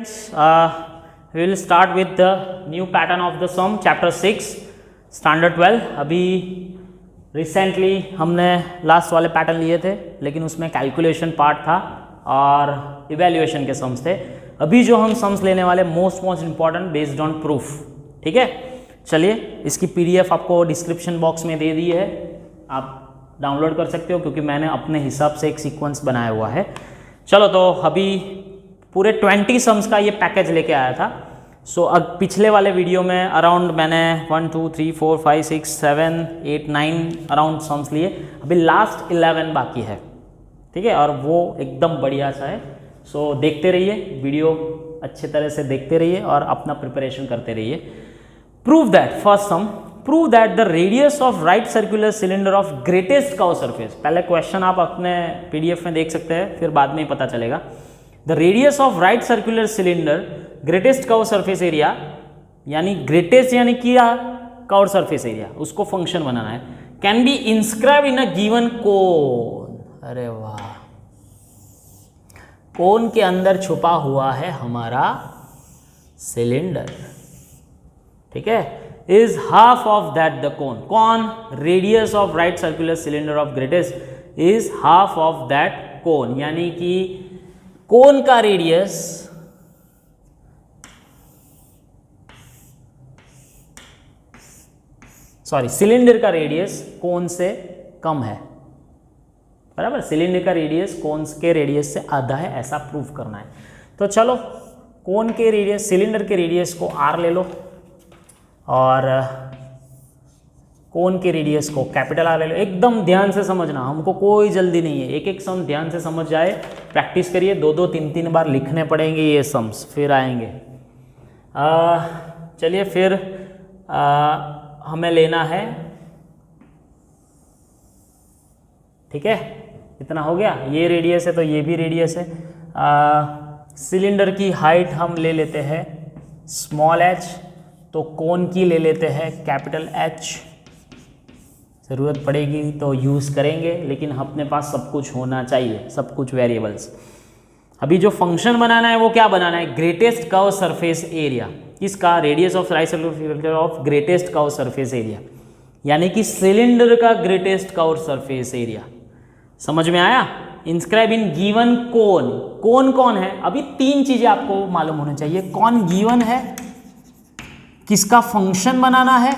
We will start with the new pattern of the sum chapter 6 standard 12। अभी recently हमने last वाले pattern लिए थे, लेकिन उसमें कैलकुलेशन पार्ट था और इवैल्यूएशन के सम्स थे। अभी जो हम सम्स लेने वाले most important based on proof. ठीक है, चलिए इसकी पीडीएफ आपको डिस्क्रिप्शन बॉक्स में दे दी है, आप डाउनलोड कर सकते हो क्योंकि मैंने अपने हिसाब से एक सीक्वेंस बनाया हुआ है। चलो, तो अभी पूरे 20 सम्स का ये पैकेज लेके आया था। सो अब पिछले वाले वीडियो में अराउंड मैंने 1 2 3 4 5 6 7 8 9 अराउंड सम्स लिए। अभी लास्ट 11 बाकी है। ठीक है, और वो एकदम बढ़िया सा है। सो देखते रहिए वीडियो, अच्छे तरह से देखते रहिए और अपना प्रिपरेशन करते रहिए। Prove that, first sum, prove that the radius of right circular cylinder of greatest curve surface. पहले क्वेश्चन आप अपने पीडीएफ में देख सकते हैं, फिर बाद में ही पता चलेगा। The radius of right circular cylinder greatest curve surface area, यानी ग्रेटेस्ट यानी क्या कर्व सरफेस एरिया, उसको फंक्शन बनाना है। Can be inscribe in a given cone. अरे वाह, कोन के अंदर छुपा हुआ है हमारा सिलेंडर। ठीक है, is half of that the cone. कौन? Radius of right circular cylinder of greatest is half of that cone, यानी कि कोन का रेडियस सिलेंडर का रेडियस कोन से कम है। बराबर, सिलेंडर का रेडियस कोन के रेडियस से आधा है, ऐसा प्रूफ करना है। तो चलो, कोन के रेडियस, सिलेंडर के रेडियस को r ले लो और कोन के रेडियस को कैपिटल R ले लो। एकदम ध्यान से समझना, हमको कोई जल्दी नहीं है। एक एक सम ध्यान से समझ जाए, प्रैक्टिस करिए। 2 3 3 बार लिखने पड़ेंगे ये सम्स, फिर आएंगे। चलिए फिर हमें लेना है। ठीक है, इतना हो गया। ये रेडियस है तो ये भी रेडियस है। सिलेंडर की हाइट हम ले लेते हैं स्मॉल h, तो कोन की ले लेते हैं कैपिटल H। ज़रूरत पड़ेगी तो यूज़ करेंगे, लेकिन अपने पास सब कुछ होना चाहिए, सब कुछ वेरिएबल्स। अभी जो फंक्शन बनाना है वो क्या बनाना है? Greatest curve surface area. किसका? Radius of right circular cylinder of greatest curve surface area, यानी कि सिलेंडर का ग्रेटेस्ट कर्व सरफेस एरिया। समझ में आया? इंस्क्राइब इन गिवन कोन। कोन कौन है? अभी 3 चीज़ें आपको मालूम होनी चाहिए। कौन गिवन है, किसका फंक्शन बनाना है,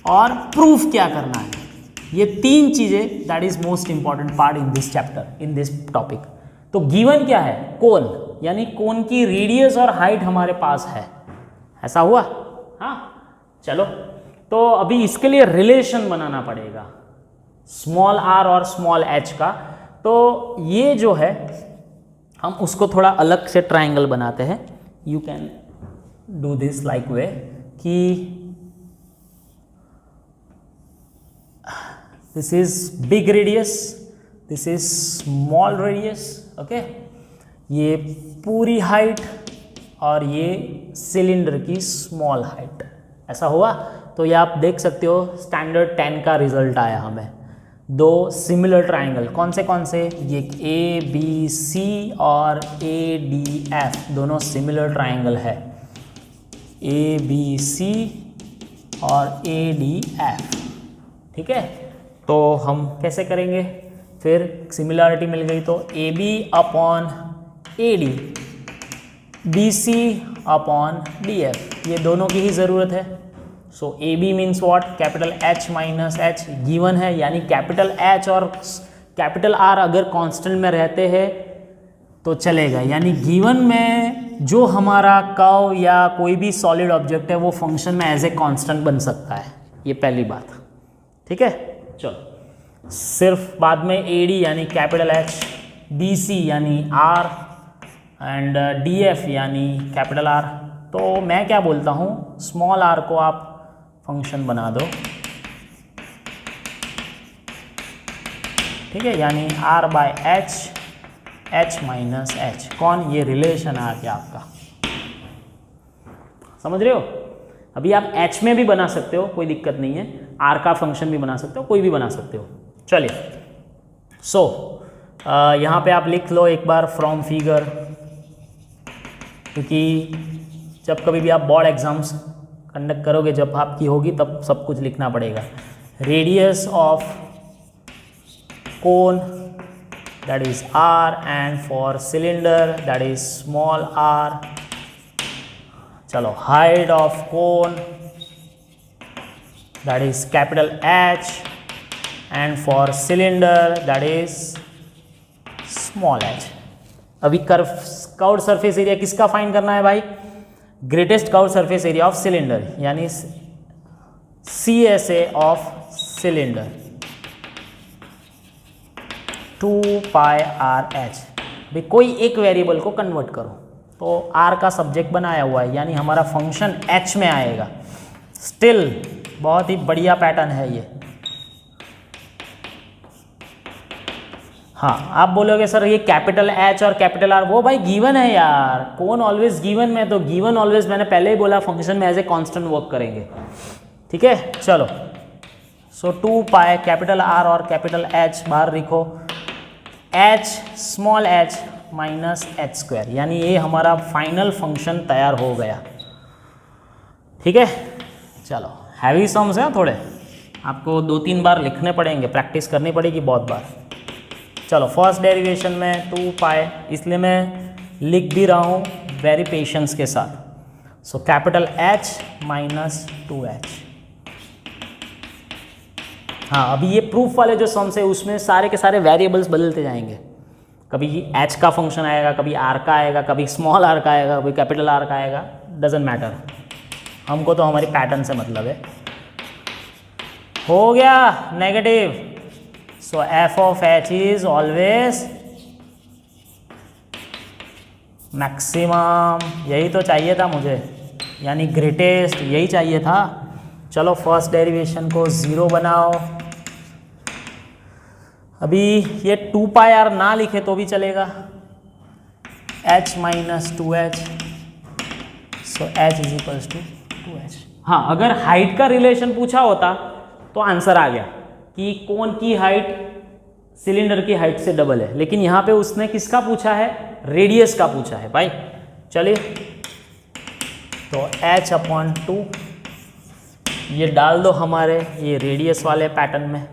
और प्रूफ क्या करना है। ये 3 चीजें that is most important part in this chapter, in this topic. तो गिवन क्या है? कोन, यानी कोन की रेडियस और हाइट हमारे पास है। ऐसा हुआ? हाँ, चलो, तो अभी इसके लिए रिलेशन बनाना पड़ेगा स्मॉल r और स्मॉल h का। तो ये जो है, हम उसको थोड़ा अलग से ट्राइंगल बनाते हैं। You can do this like way कि this is big radius, this is small radius। Okay, ये पूरी हाइट और ये सिलेंडर की स्मॉल हाइट। ऐसा हुआ? तो ये आप देख सकते हो, स्टैंडर्ड 10 का रिजल्ट आया हमें। 2 सिमिलर ट्राइंगल, कौन से? ये ABC और ADF, दोनों सिमिलर ट्राइंगल है। ABC और ADF। ठीक है, तो हम कैसे करेंगे? फिर सिमिलरिटी मिल गई तो AB upon AD, BC upon DF, ये दोनों की ही ज़रूरत है। सो AB means what? Capital H minus H given है, यानी कैपिटल H और कैपिटल R अगर कांस्टेंट में रहते हैं तो चलेगा। यानी गिवन में जो हमारा कर्व या कोई भी सॉलिड ऑब्जेक्ट है वो फंक्शन में एज ए कांस्टेंट बन सकता है। ये पहली बात। ठीक है, चलो, सिर्फ बाद में AD यानी कैपिटल H, BC यानी R एंड DF यानी कैपिटल R। तो मैं क्या बोलता हूँ, स्मॉल r को आप फंक्शन बना दो। ठीक है, यानी R by H, H minus H। कौन? ये रिलेशन आ गया आपका। समझ रहे हो? अभी आप H में भी बना सकते हो, कोई दिक्कत नहीं है। R का फंक्शन भी बना सकते हो, कोई भी बना सकते हो। चलिए, सो यहाँ पे आप लिख लो एक बार फ्रॉम फिगर क्योंकि जब कभी भी आप बोर्ड एग्जाम्स कंडक्ट करोगे, जब आपकी होगी, तब सब कुछ लिखना पड़ेगा। Radius of cone that is r, and for cylinder that is small r। चलो, height of cone that is capital H, and for cylinder that is small h। अभी कर्व्ड सरफेस एरिया किसका फाइंड करना है भाई? Greatest curved surface area of cylinder, यानी CSA of cylinder 2 pi RH। भाई कोई एक वेरिएबल को कन्वर्ट करो, तो R का सब्जेक्ट बनाया हुआ है, यानी हमारा फंक्शन H में आएगा। स्टिल बहुत ही बढ़िया पैटर्न है ये। हाँ, आप बोलोगे सर ये कैपिटल H और कैपिटल R, वो भाई गिवन है यार, कौन ऑलवेज गिवन में, तो गिवन ऑलवेज मैंने पहले ही बोला फंक्शन में एज ए कांस्टेंट वर्क करेंगे। ठीक है, चलो। सो 2 पाई कैपिटल R और कैपिटल H बाहर लिखो, H small h minus h square, यानी ये हमारा फाइनल फंक्शन तैयार हो गया। ठीक है, चलो। हैवी सम्स हैं थोड़े, आपको 2-3 बार लिखने पड़ेंगे, प्रैक्टिस करनी पड़ेगी बहुत बार। चलो, फर्स्ट डेरिवेशन में 2 पाई, इसलिए मैं लिख भी रहा हूँ वेरी पेशेंस के साथ। So capital H minus 2h। हाँ, अभी ये प्रूफ वाले जो सम्स है उसमें सारे के सारे वेरिएबल्स बदलते जाएंगे। कभी H का फंक्शन आएगा, कभी R का आएगा, कभी स्मॉल r का आएगा, कभी कैपिटल R का आएगा, डजेंट मैटर, हमको तो हमारी पैटर्न से मतलब है। हो गया negative. So f of h is always maximum, यही तो चाहिए था मुझे, यानी ग्रेटेस्ट, यही चाहिए था। चलो, फर्स्ट डेरिवेशन को 0 बनाओ। अभी ये 2 पाई r ना लिखे तो भी चलेगा, h minus 2h, so h is equals to 2h। हाँ, अगर हाइट का रिलेशन पूछा होता तो आंसर आ गया कि कोन की हाइट सिलेंडर की हाइट से डबल है, लेकिन यहाँ पे उसने किसका पूछा है? रेडियस का पूछा है भाई। चलिए, तो h/2 ये डाल दो हमारे ये रेडियस वाले पैटर्न में।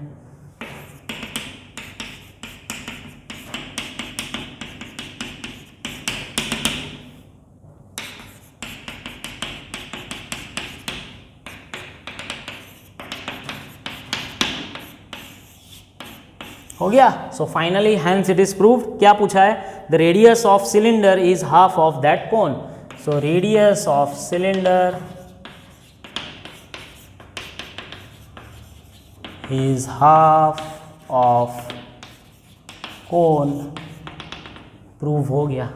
हो गया। So finally hence it is proved. क्या पूछा है? The radius of cylinder is half of that cone. So radius of cylinder is half of cone. Prove हो गया।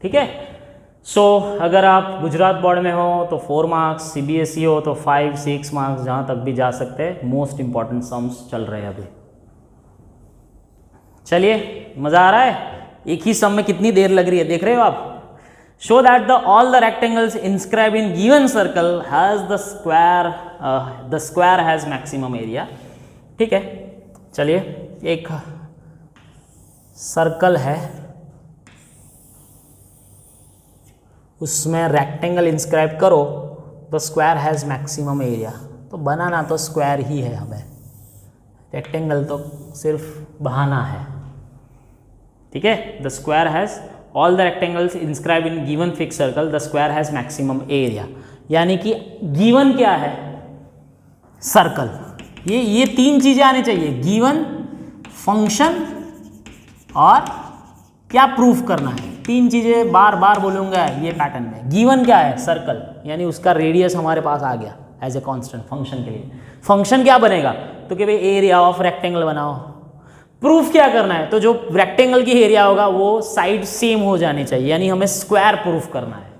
ठीक है। सो अगर आप गुजरात बोर्ड में हो तो 4 मार्क्स, CBSE हो तो 5-6 मार्क्स, जहाँ तक भी जा सकते हैं। मोस्ट इंपॉर्टेंट सम्स चल रहे हैं अभी। चलिए, मज़ा आ रहा है? एक ही सम में कितनी देर लग रही है, देख रहे हो आप? Show that the all the rectangles inscribe in given circle has the square has maximum area. ठीक है, चलिए, एक सर्कल है, उसमें रेक्टेंगल इंस्क्राइब करो, the square has maximum area. तो बनाना तो स्क्वायर ही है हमें, रेक्टेंगल तो सिर्फ बहाना है। ठीक है। The square has all the rectangles inscribe in given fix circle, the square has maximum area. यानी कि गिवन क्या है? सर्कल। ये 3 चीज़ें आनी चाहिए, गिवन, फंक्शन और क्या प्रूफ करना है। 3 चीज़ें बार बार बोलूँगा ये पैटर्न में। गिवन क्या है? सर्कल, यानी उसका रेडियस हमारे पास आ गया एज ए कांस्टेंट फंक्शन के लिए। फंक्शन क्या बनेगा? तो कि भाई एरिया ऑफ रेक्टेंगल बनाओ। प्रूफ क्या करना है? तो जो रेक्टेंगल की एरिया होगा वो साइड सेम हो जानी चाहिए, यानी हमें स्क्वायर प्रूफ करना है।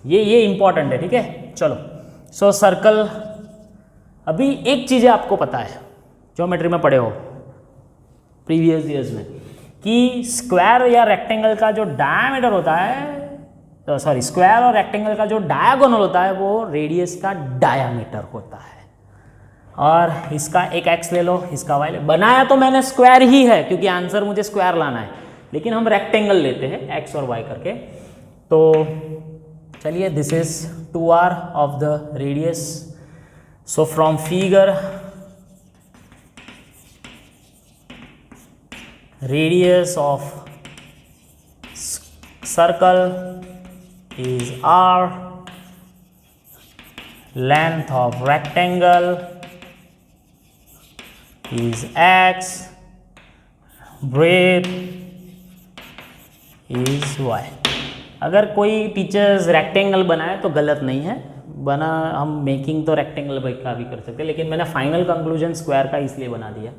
ये इंपॉर्टेंट है। ठीक है, चलो। सो सर्कल, अभी एक चीज़ें आपको पता है, ज्योमेट्री में पढ़े हो प्रीवियस ईयर्स में, कि स्क्वायर या रेक्टेंगल का जो डायमीटर होता है, सॉरी, स्क्वायर और रेक्टेंगल का जो डायगोनल होता है वो रेडियस का डायमीटर होता है। और इसका एक एक्स ले लो, इसका वाई ले। बनाया तो मैंने स्क्वायर ही है क्योंकि आंसर मुझे स्क्वायर लाना है, लेकिन हम रेक्टेंगल लेते हैं एक्स और वाई करके। तो चलिए, this is 2r of the radius. So from figure, radius of circle is r, length of rectangle is x, breadth is y. अगर कोई टीचर्स रेक्टेंगल बनाए तो गलत नहीं है, बना हम मेकिंग तो रेक्टेंगल का भी कर सकते हैं, लेकिन मैंने फाइनल कंक्लूजन स्क्वायर का इसलिए बना दिया.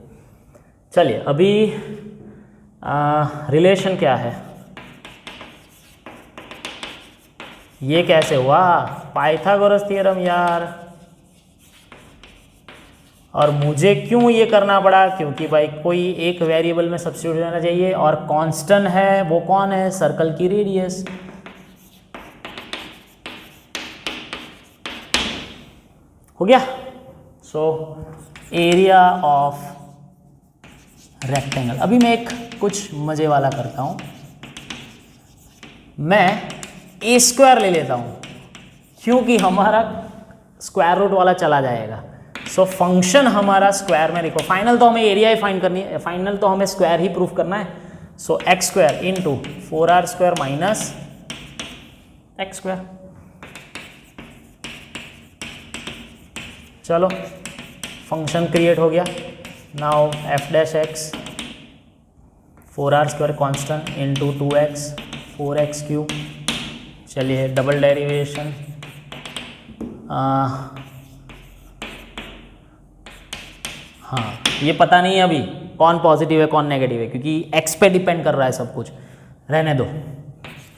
चलिए, अभी रिलेशन क्या है, ये कैसे हुआ, पाइथागोरस थ्योरम यार. और मुझे क्यों ये करना पड़ा, क्योंकि भाई कोई एक वेरिएबल में सब्स्टिट्यूट होना चाहिए, और कांस्टेंट है वो कौन है, सर्कल की रेडियस. हो गया. So area of rectangle. अभी मैं एक कुछ मजे वाला करता हूं, मैं ए स्क्वायर ले लेता हूं, क्योंकि हमारा स्क्वायर रूट वाला चला जाएगा. सो फंक्शन हमारा स्क्वायर में लिखो. फाइनल तो हमें एरिया ही फाइंड करनी है, फाइनल तो हमें स्क्वायर ही प्रूफ करना है. So x square into 4r square minus x square. चलो, फंक्शन क्रिएट हो गया. Now f dash x 4r square constant into 2x 4x cube. चलिए, डबल डेरिवेशन. हाँ, ये पता नहीं है अभी कौन पॉजिटिव है कौन नेगेटिव है, क्योंकि x पे डिपेंड कर रहा है सब कुछ. रहने दो.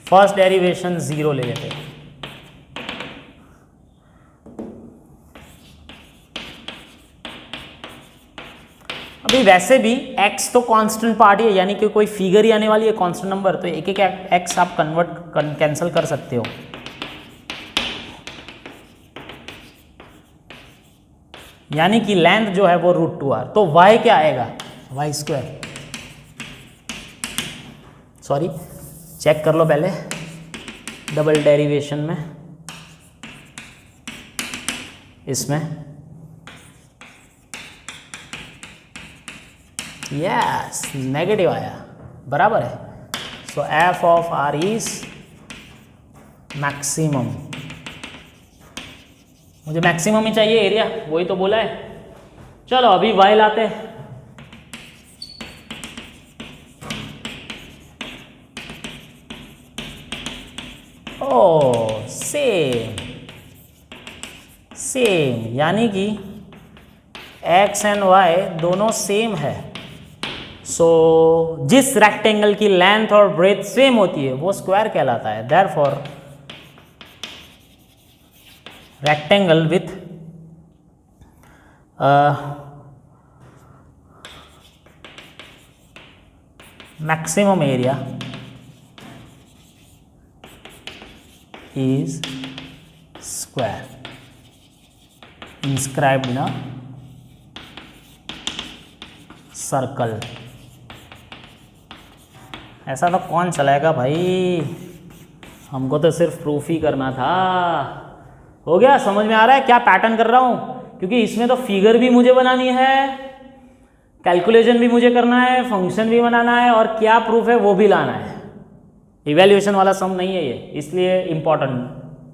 फर्स्ट डेरिवेशन 0 ले लेते हैं. अभी वैसे भी x तो कांस्टेंट पार्ट ही है, यानी कि कोई फिगर ही आने वाली है कांस्टेंट नंबर, तो एक एक x आप कैंसिल कर सकते हो. यानी कि लेंथ जो है वो √2r. तो y क्या आएगा, y स्क्वायर. सॉरी, चेक कर लो पहले डबल डेरिवेशन में. इसमें यस नेगेटिव आया, बराबर है. So f of are is maximum. मुझे मैक्सिमम ही चाहिए एरिया, वही तो बोला है. चलो, अभी y लाते हैं. ओ सेम, यानी कि x एंड y दोनों सेम है. सो जिस रेक्टेंगल की लेंथ और ब्रेथ सेम होती है वो स्क्वायर कहलाता है. Therefore rectangle with maximum area is square inscribed in a circle. ऐसा तो कौन चलाएगा भाई, हमको तो सिर्फ प्रूफ ही करना था. हो गया, समझ में आ रहा है क्या पैटर्न कर रहा हूं, क्योंकि इसमें तो फिगर भी मुझे बनानी है, कैलकुलेशन भी मुझे करना है, फंक्शन भी बनाना है, और क्या प्रूफ है वो भी लाना है. इवैल्यूएशन वाला सम नहीं है ये, इसलिए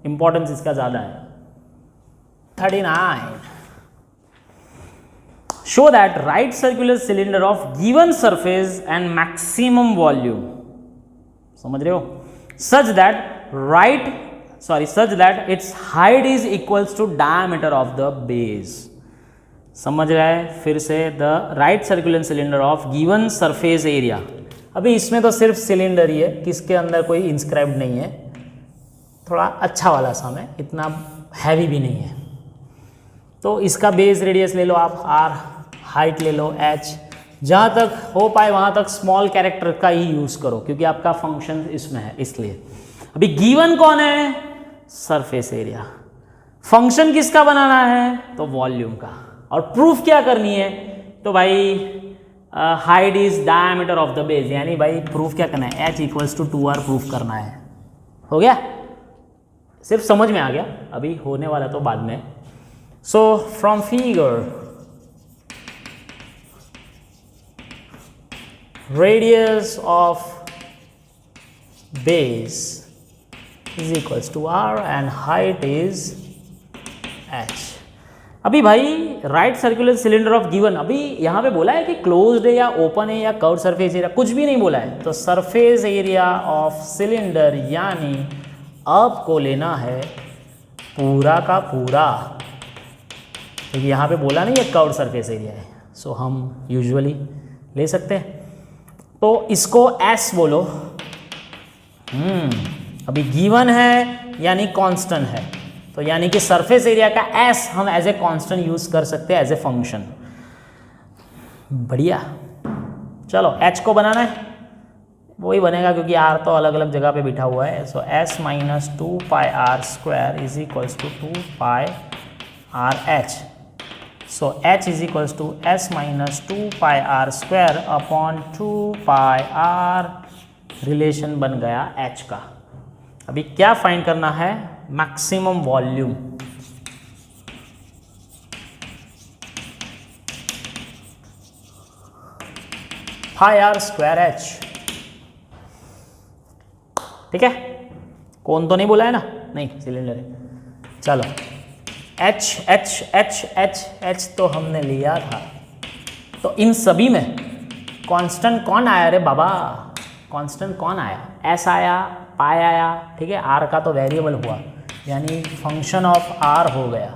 इंपॉर्टेंस इसका ज़्यादा है. 39. Show that right circular cylinder of given surface and maximum volume, समझ रहे हो, such that its height is equals to diameter of the base. समझ रहा है फिर से, the right circular cylinder of given surface area. अभी इसमें तो सिर्फ सिलेंडर ही है, किसके अंदर कोई इंस्क्राइब्ड नहीं है. थोड़ा अच्छा वाला सम है, इतना हैवी भी नहीं है. तो इसका बेस रेडियस ले लो आप r, हाइट ले लो h. जहाँ तक हो पाए वहाँ तक स्मॉल कैरेक्टर का ही यूज़ करो, क्योंकि आपका फंक्शन इसमें है इसलिए. अभी गिवन कौन है, सरफेस एरिया. फंक्शन किसका बनाना है, तो वॉल्यूम का. और प्रूफ क्या करनी है, तो भाई height is diameter of the base, यानी भाई प्रूफ क्या करना है, h equals to 2r proof करना है. हो गया, सिर्फ समझ में आ गया, अभी होने वाला तो बाद में। So from figure radius of base is equals to R and height is H. अभी भाई right circular cylinder of given, अभी यहाँ पे बोला है कि क्लोज्ड है या ओपन है या कर्व सरफेस एरिया, कुछ भी नहीं बोला है। तो सरफेस एरिया ऑफ सिलेंडर यानी आपको लेना है पूरा का पूरा, क्योंकि यहाँ पे बोला नहीं है कर्व सरफेस एरिया है। सो हम यूजुअली ले सकते हैं, तो इसको एस बोलो। अभी गिवन है यानी कांस्टेंट है, तो यानी कि सरफेस एरिया का एस हम एज ए कांस्टेंट यूज कर सकते हैं एज ए फंक्शन। बढ़िया, चलो एच को बनाना है, वही बनेगा क्योंकि आर तो अलग अलग जगह पे बिठा हुआ है। So s minus 2 pi are square is equals to 2 pi r h. So h is equals to s minus 2 pi are square upon 2 pi r, relation बन गया एच का। अभी क्या फाइंड करना है? Maximum volume. Pi are square h, ठीक है। कौन तो नहीं बोला है ना, नहीं सिलेंडर है। चलो H H H H H तो हमने लिया था, तो इन सभी में कांस्टेंट कौन आया रे बाबा? कांस्टेंट कौन आया? एस आया, पाई आया, ठीक है। आर का तो वेरिएबल हुआ, यानी फंक्शन ऑफ आर हो गया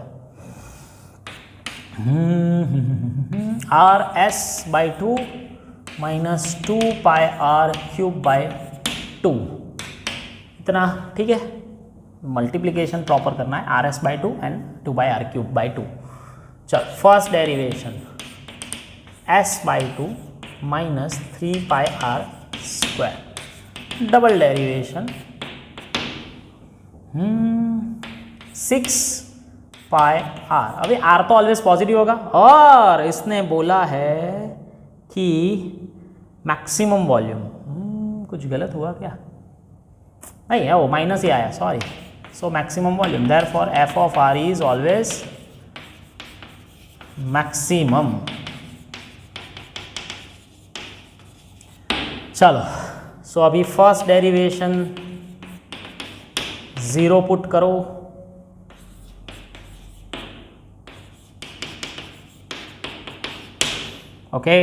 R S by 2 minus 2 pi R cube by 2, इतना, ठीक है। मल्टीप्लीकेशन प्रॉपर करना है, R S by 2 and 2 by R cube by 2। चल first derivation S by 2 minus 3 pi are square, double derivation 6 pi R. अभी R तो always positive होगा, और इसने बोला है कि मैक्सिमम वॉल्यूम, कुछ गलत हुआ क्या? नहीं है, वो माइनस ही आया, sorry. So maximum volume, therefore F of are is always maximum. चलो, सो अभी फर्स्ट डेरिवेशन 0 पुट करो, ओके।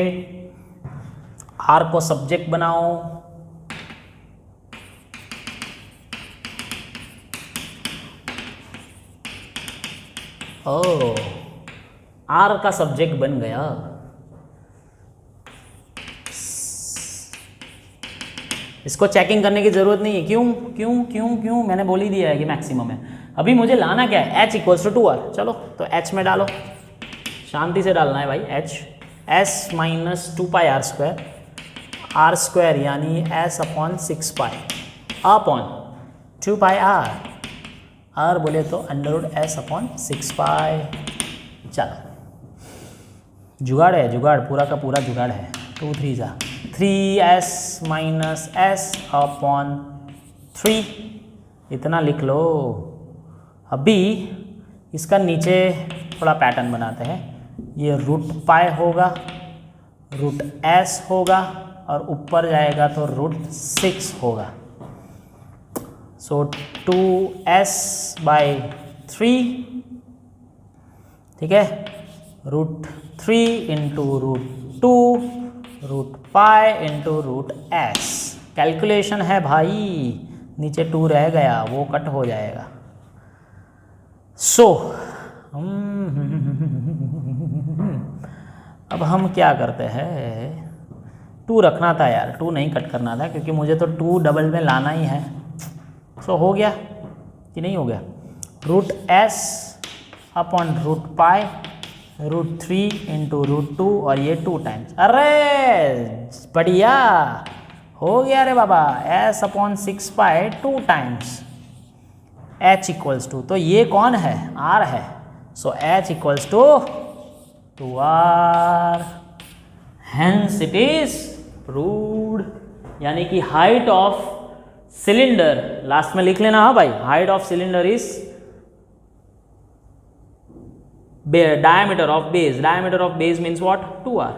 आर को सब्जेक्ट बनाओ, ओह आर का सब्जेक्ट बन गया। इसको चेकिंग करने की जरूरत नहीं है, क्यों क्यों क्यों क्यों, मैंने बोल ही दिया है कि मैक्सिमम है। अभी मुझे लाना क्या है? H equals to 2 R. चलो तो एच में डालो, शांति से डालना है भाई। H s minus 2 pi are square, r square यानी s upon 6 pi upon 2 pi r, r बोले तो under root S upon 6 pi. चलो जुगाड़ है, जुगाड़ पूरा का पूरा जुगाड़ है। 2 3 जा 3s माइनस एस अपॉन 3, इतना लिख लो। अभी इसका नीचे थोड़ा पैटर्न बनाते हैं। ये रूट पाई होगा, रूट एस होगा, और ऊपर जाएगा तो रूट 6 होगा। सो 2s बाई 3, ठीक है, root 3 into root 2 root pi into root S. Calculation है भाई, नीचे 2 रह गया, वो कट हो जाएगा। सो अब हम क्या करते हैं, 2 रखना था यार, 2 नहीं कट करना था, क्योंकि मुझे तो 2 डबल में लाना ही है। सो हो गया कि नहीं हो गया? Root S upon root pi root 3 into root 2, और ये 2 टाइम्स। अरे बढ़िया हो गया रे बाबा। S upon 6 pi 2 times h equals to, तो ये कौन है? आर है। So h equals to 2r, hence it is proved. यानी कि हाइट ऑफ सिलेंडर लास्ट में लिख लेना, हाँ भाई, height of cylinder is diameter of base means what? 2r.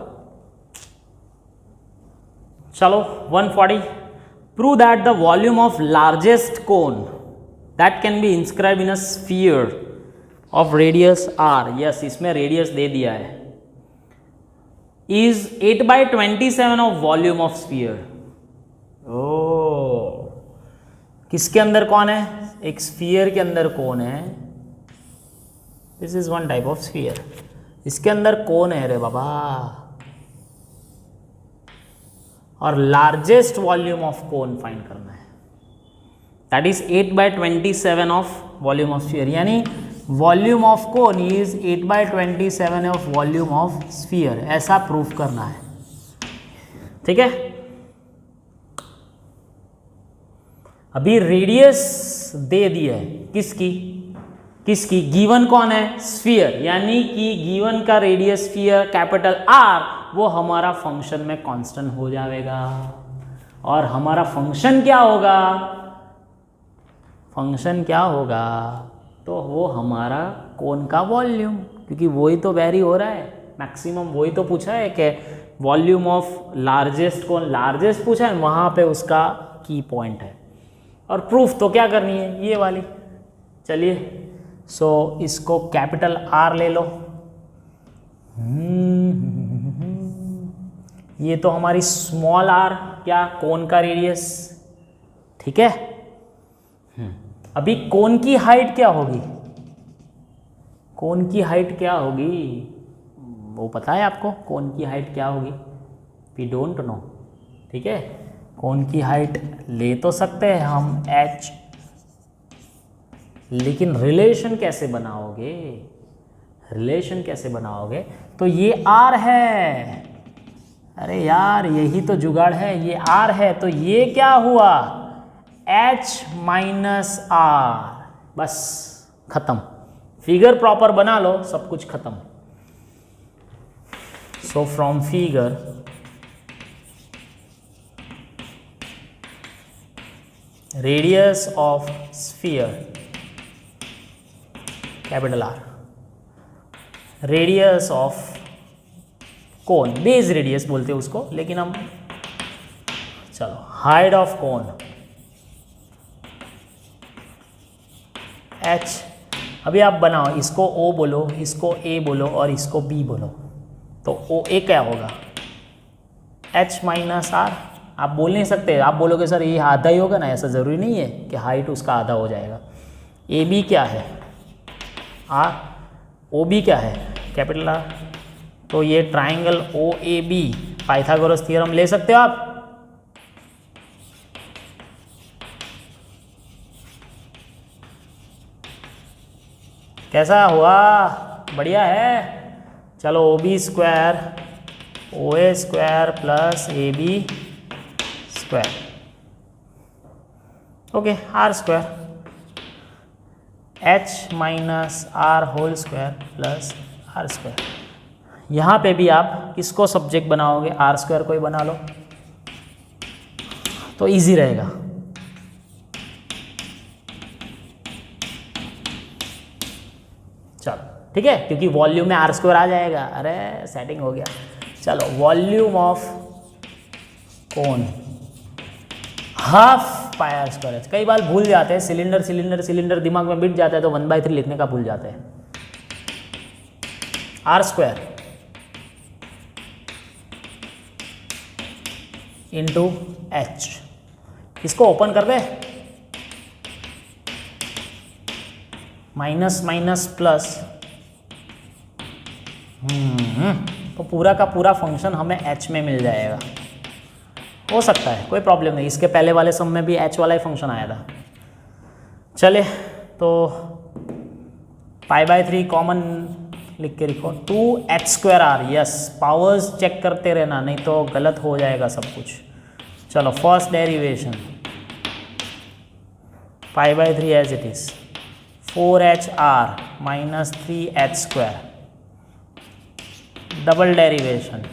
चलो 140. Prove that the volume of largest cone that can be inscribed in a sphere of radius r, yes इसमें radius दे दिया है, is 8/27 of volume of sphere. ओ किसके अंदर कौन है? एक sphere के अंदर कौन है? This is one type of sphere, इसके अंदर कौन है रे बाबा, और largest volume of cone find करना है, that is 8/27 of volume of sphere, यानी volume of cone is 8/27 of volume of sphere, ऐसा प्रूफ करना है। ठीक है, अभी रेडियस दे दी है, किसकी किसकी, गिवन कौन है? स्फीयर, यानी कि गिवन का रेडियस स्फीयर कैपिटल आर, वो हमारा फंक्शन में कांस्टेंट हो जाएगा, और हमारा फंक्शन क्या होगा? फंक्शन क्या होगा? तो वो हमारा कोन का वॉल्यूम, क्योंकि वही तो वेरी हो रहा है, मैक्सिमम वही तो पूछा है कि volume of largest cone, largest पूछा है, वहाँ पे उसका की पॉइंट है, और प्रूफ तो क्या करनी है? ये वाली। चलिए सो इसको कैपिटल आर ले लो, ये तो हमारी स्मॉल आर, क्या? कोन का रेडियस। ठीक है, अभी कोन की हाइट क्या होगी? कोन की हाइट क्या होगी वो पता है आपको? कोन की हाइट क्या होगी? We don't know. ठीक है, कोन की हाइट ले तो सकते हैं हम h, लेकिन रिलेशन कैसे बनाओगे? रिलेशन कैसे बनाओगे? तो ये r है, अरे यार यही तो जुगाड़ है, ये r है, तो ये क्या हुआ? h माइनस r, बस खत्म, फिगर प्रॉपर बना लो, सब कुछ खत्म। सो from figure radius of sphere capital R, radius of cone, base radius बोलते हैं उसको, लेकिन हम चलो हाइट ऑफ कोन h। अभी आप बनाओ, इसको O बोलो, इसको A बोलो, और इसको B बोलो, तो OA क्या होगा? h minus R. आप बोल नहीं सकते, आप बोलोगे सर ये आधा ही होगा ना, ऐसा ज़रूरी नहीं है कि हाइट उसका आधा हो जाएगा। AB क्या है? आर। OB क्या है? Capital R. तो ये ट्राइंगल OAB, पाइथागोरस थ्योरम ले सकते हो आप। कैसा हुआ? बढ़िया है। चलो OB square OA square plus AB square, okay, R square, h minus R whole square plus R square. यहाँ पे भी आप किसको सब्जेक्ट बनाओगे? आर स्क्वायर को ही बना लो, तो इजी रहेगा। चलो ठीक है, क्योंकि वॉल्यूम में आर स्क्वायर आ जाएगा। अरे सेटिंग हो गया। चलो volume of cone half pi are square है। कई बार भूल जाते हैं, सिलेंडर सिलेंडर सिलेंडर दिमाग में बिट जाता है, तो 1/3 लिखने का भूल जाते हैं। आर स्क्वायर इंटू एच, इसको ओपन कर दे, माइनस माइनस प्लस, तो पूरा का पूरा फंक्शन हमें एच में मिल जाएगा। हो सकता है, कोई प्रॉब्लम नहीं, इसके पहले वाले सम में भी एच वाला ही फंक्शन आया था। चले तो π/3 कॉमन लिख के लिखो, 2h²r। यस, पावर्स चेक करते रहना, नहीं तो गलत हो जाएगा सब कुछ। चलो first derivation π/3 as it is 4HR minus 3h², double derivation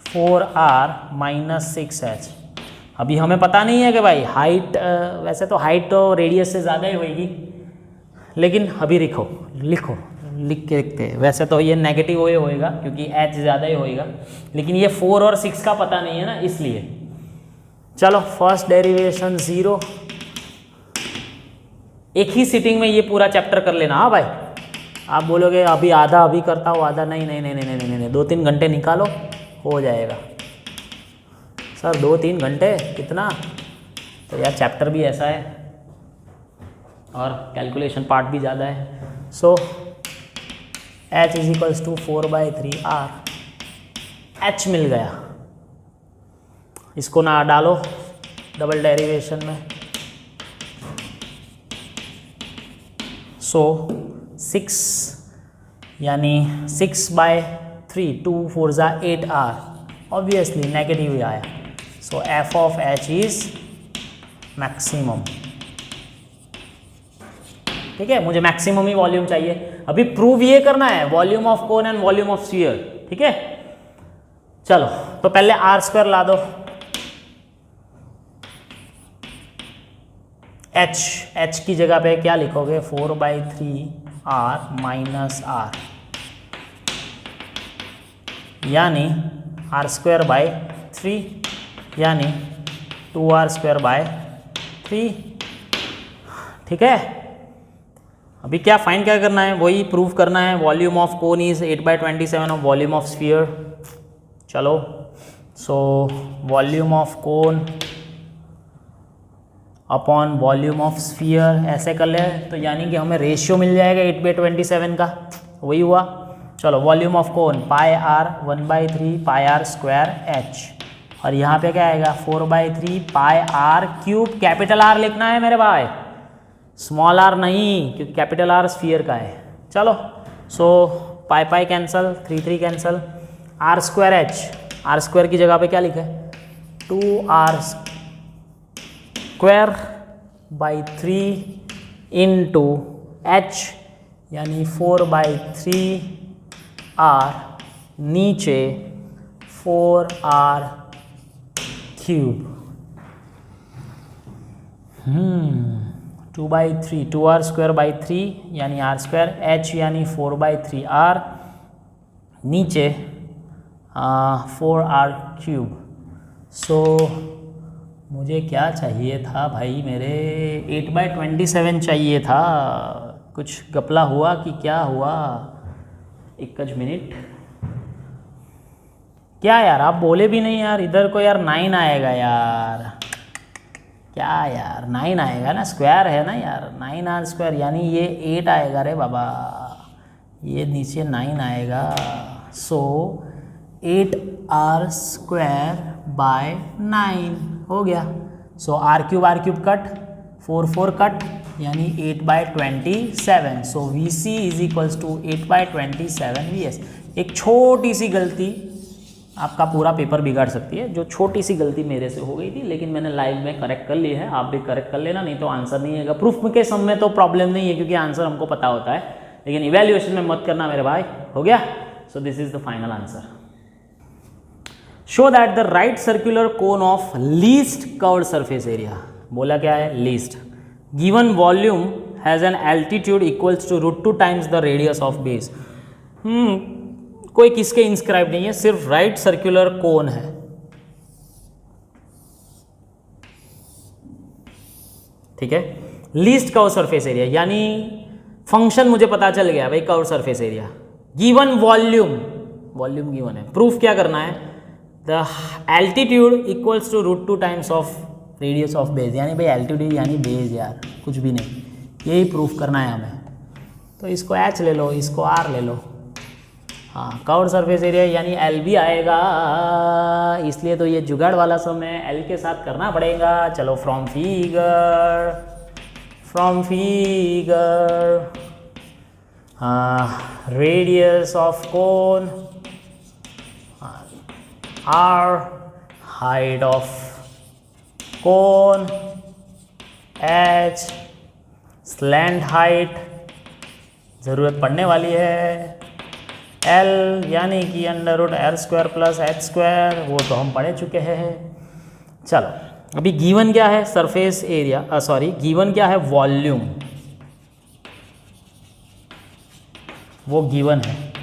4R minus 6h अभी हमें पता नहीं है कि भाई हाइट, वैसे तो हाइट तो रेडियस से ज़्यादा ही होगी, लेकिन अभी लिख के लिखते हैं। वैसे तो ये नेगेटिव वे होएगा क्योंकि h ज़्यादा ही होएगा, लेकिन ये 4 और 6 का पता नहीं है ना, इसलिए। चलो फर्स्ट डेरिवेशन 0, एक ही सिटिंग में ये पूरा चैप्टर कर लेना। हाँ भाई, आप बोलोगे अभी आधा अभी करता हूँ आधा, नहीं नहीं नहीं नहीं नहीं नहीं, नहीं 2-3 घंटे निकालो हो जाएगा। सर 2-3 घंटे कितना, तो यार चैप्टर भी ऐसा है और कैलकुलेशन पार्ट भी ज़्यादा है। सो h = 4/3r, h मिल गया, इसको ना डालो डबल डेरिवेशन में। सो 6 यानी 6/3, 2 4 8r, ऑब्वियसली नेगेटिव ही आया। सो f of h is maximum. ठीक है, मुझे मैक्सिमम ही वॉल्यूम चाहिए। अभी प्रूव ये करना है volume of cone and volume of sphere. ठीक है, चलो तो पहले r² ला दो। h की जगह पे क्या लिखोगे, 4/3r - r, यानी r²/3 यानी 2r²/3। ठीक है, अभी क्या फाइंड क्या करना है, वही प्रूव करना है। Volume of cone is 8/27 of volume of sphere. चलो, so volume of cone upon volume of sphere ऐसे कर ले तो यानी कि हमें रेशियो मिल जाएगा 8/27 का, वही हुआ। चलो volume of cone πr 1/3 πr²h, और यहाँ पे क्या आएगा 4/3 πr³। कैपिटल R लिखना है मेरे भाई, स्मॉल r नहीं, क्योंकि कैपिटल R स्फीयर का है। चलो सो पाई कैंसल, 3 कैंसल, r² की जगह पे क्या लिखा है 2r²/3 इंटू h यानी 4/3r, नीचे 4r³। 2/3 2r²/3 यानी r², h यानी 4/3r, नीचे 4r³। सो मुझे क्या चाहिए था भाई, मेरे 8/27 चाहिए था। कुछ गपला हुआ कि क्या हुआ, एक मिनट। क्या यार आप बोले भी नहीं यार, इधर को यार 9 आएगा यार, क्या यार 9 आएगा ना, स्क्वायर है ना यार, 9r² यानी ये 8 आएगा रे बाबा, ये नीचे 9 आएगा। सो 8r²/9 हो गया। सो r³ कट, 4 कट, यानी 8/27। सो VC = 8/27 VS। एक छोटी सी गलती आपका पूरा पेपर बिगाड़ सकती है, जो छोटी सी गलती मेरे से हो गई थी, लेकिन मैंने लाइव में करेक्ट कर ली है। आप भी करेक्ट कर लेना, नहीं तो आंसर नहीं आएगा। प्रूफ के सम में तो प्रॉब्लम नहीं है क्योंकि आंसर हमको पता होता है, लेकिन इवैल्यूएशन में मत करना मेरे भाई। हो गया। So this is the final answer. Show that the right circular cone of least curved surface area. बोला क्या है, least. Given volume has an altitude equals to √2 times the radius of base. कोई किसके इंस्क्राइब नहीं है, सिर्फ right circular कोन है। ठीक है, लीस्ट कर्व सरफेस एरिया, यानी फंक्शन मुझे पता चल गया भाई, curve surface area. Given volume, volume given है, प्रूफ क्या करना है, the altitude equals to √2 times of radius of base, यानी भाई एल्टीट्यूड यानी बेस यार, कुछ भी नहीं, यही प्रूफ करना है हमें। तो इसको h ले लो, इसको r ले लो। हाँ, कर्व्ड सरफेस एरिया यानी L भी आएगा, इसलिए तो ये जुगाड़ वाला सम है, L के साथ करना पड़ेगा। चलो from figure radius of cone R, height of cone H, slant height ज़रूरत पड़ने वाली है, L यानी कि √r² + h², वो तो हम पढ़े चुके हैं। चलो अभी गिवन क्या है, सरफेस एरिया, सॉरी गिवन क्या है, वॉल्यूम, वो गिवन है।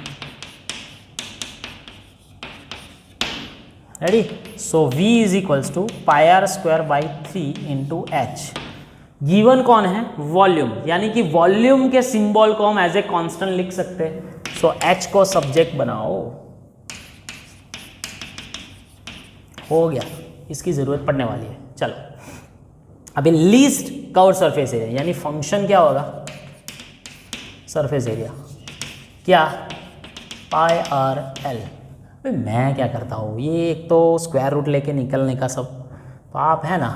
Ready, so v is equals to pi are square by 3 into h. Given कौन है, वॉल्यूम, यानी कि वॉल्यूम के सिंबल को हम एज ए कांस्टेंट लिख सकते हैं। सो h को सब्जेक्ट बनाओ, हो गया, इसकी जरूरत पड़ने वाली है। चलो अभी लीस्ट कवर सरफेस एरिया, यानी फंक्शन क्या होगा, सरफेस एरिया क्या, पाई आर एल। भाई मैं क्या करता हूँ, ये एक तो स्क्वायर रूट लेके निकलने का सब पाप है ना,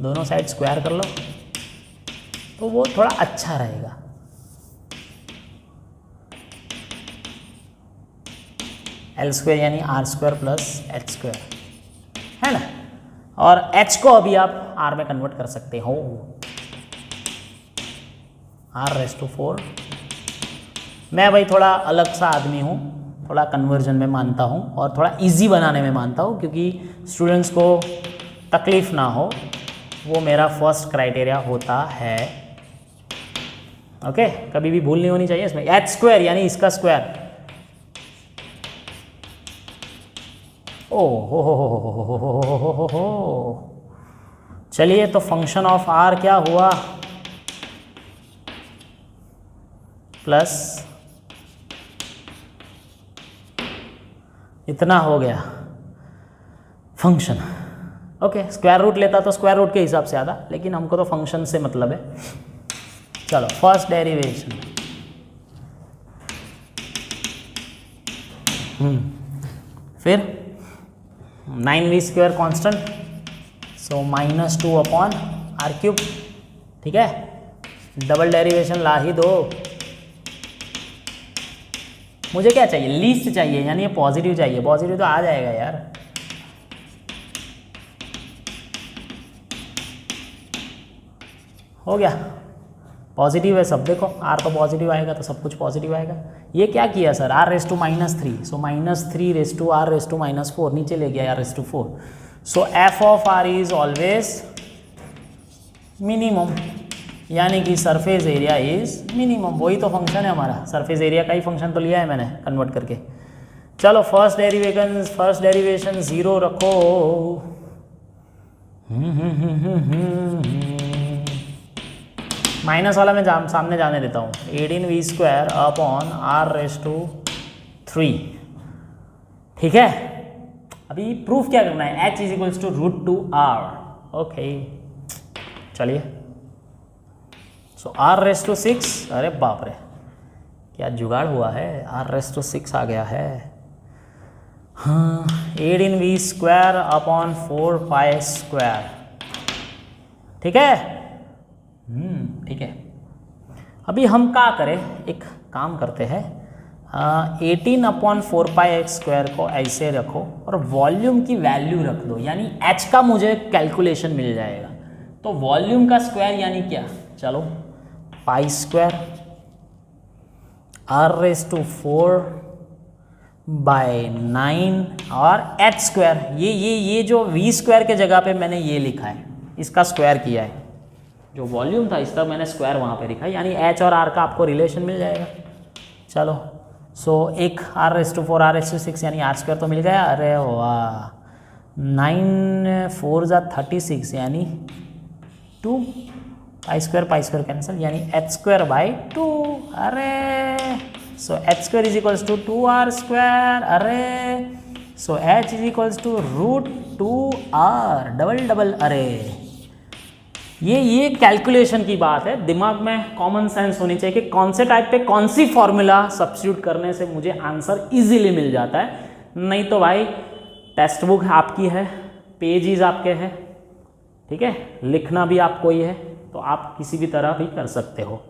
दोनों साइड स्क्वायर कर लो तो वो थोड़ा अच्छा रहेगा। एल स्क्वायर यानी r square plus h square, है ना, और h को अभी आप r में कन्वर्ट कर सकते हो, r⁴। मैं भाई थोड़ा अलग सा आदमी हूँ, थोड़ा कन्वर्जन में मानता हूँ और थोड़ा इजी बनाने में मानता हूँ, क्योंकि स्टूडेंट्स को तकलीफ ना हो, वो मेरा फर्स्ट क्राइटेरिया होता है। ओके, कभी भी भूल नहीं होनी चाहिए इसमें। एच स्क्वायर यानी इसका स्क्वायर, ओ हो। चलिए तो फंक्शन ऑफ आर क्या हुआ, प्लस इतना हो गया फंक्शन। ओके, स्क्वायर रूट लेता तो स्क्वायर रूट के हिसाब से आता, लेकिन हमको तो फंक्शन से मतलब है। चलो फर्स्ट डेरिवेशन, फिर 9v square constant, so -2 upon r cube. ठीक है, डबल डेरिवेशन ला ही दो। मुझे क्या चाहिए, लीस्ट चाहिए, यानी ये पॉजिटिव चाहिए। पॉजिटिव तो आ जाएगा यार, हो गया, पॉजिटिव है सब। देखो r तो पॉजिटिव आएगा तो सब कुछ पॉजिटिव आएगा। ये क्या किया सर, r⁻3, सो -3r⁻4 नीचे ले गया r⁴। So f of r is always minimum, यानी कि सरफेस एरिया इज मिनिमम। वही तो फंक्शन है हमारा, सरफेस एरिया का ही फंक्शन तो लिया है मैंने कन्वर्ट करके। चलो फर्स्ट डेरिवेशन 0 रखो। माइनस वाला मैं सामने जाने देता हूँ। 18v square upon r⁻3। ठीक है, अभी प्रूफ क्या करना है, h is equals to √2r। Okay चलिए, सो r⁻6, अरे बाप रे क्या जुगाड़ हुआ है, r⁻6 आ गया है। हाँ, 18v स्क्वायर अपॉन 4π स्क्वायर। ठीक है, ठीक है। अभी हम क्या करें, एक काम करते हैं, 18/4πx² को ऐसे रखो और वॉल्यूम की वैल्यू रख दो, यानी h का मुझे कैलकुलेशन मिल जाएगा। तो वॉल्यूम का स्क्वायर यानी क्या, चलो पाई स्क्वायर r⁴/9 और h स्क्वायर। ये जो v स्क्वायर के जगह पे मैंने ये लिखा है, इसका स्क्वायर किया है। जो वॉल्यूम था इसका मैंने स्क्वायर वहाँ पे लिखा है, यानी h और r का आपको रिलेशन मिल जाएगा। चलो सो एक r⁴ r⁻6 यानी r स्क्वायर तो मिल गया। अरे वाह, 9 4 = 36 यानी 2 पाई स्क्वायर कैंसिल, यानी h²/2। अरे सो h² is equals to 2r²। अरे so h is equals to √2r double. अरे ये कैलकुलेशन की बात है, दिमाग में कॉमन सेंस होनी चाहिए कि कौन से टाइप पे कौन सी फॉर्मूला सब्स्टिट्यूट करने से मुझे आंसर इजीली मिल जाता है। नहीं तो भाई टेक्स्ट बुक आपकी है, पेजेस आपके हैं, ठीक है, लिखना भी आपको ही है, तो आप किसी भी तरह भी कर सकते हो।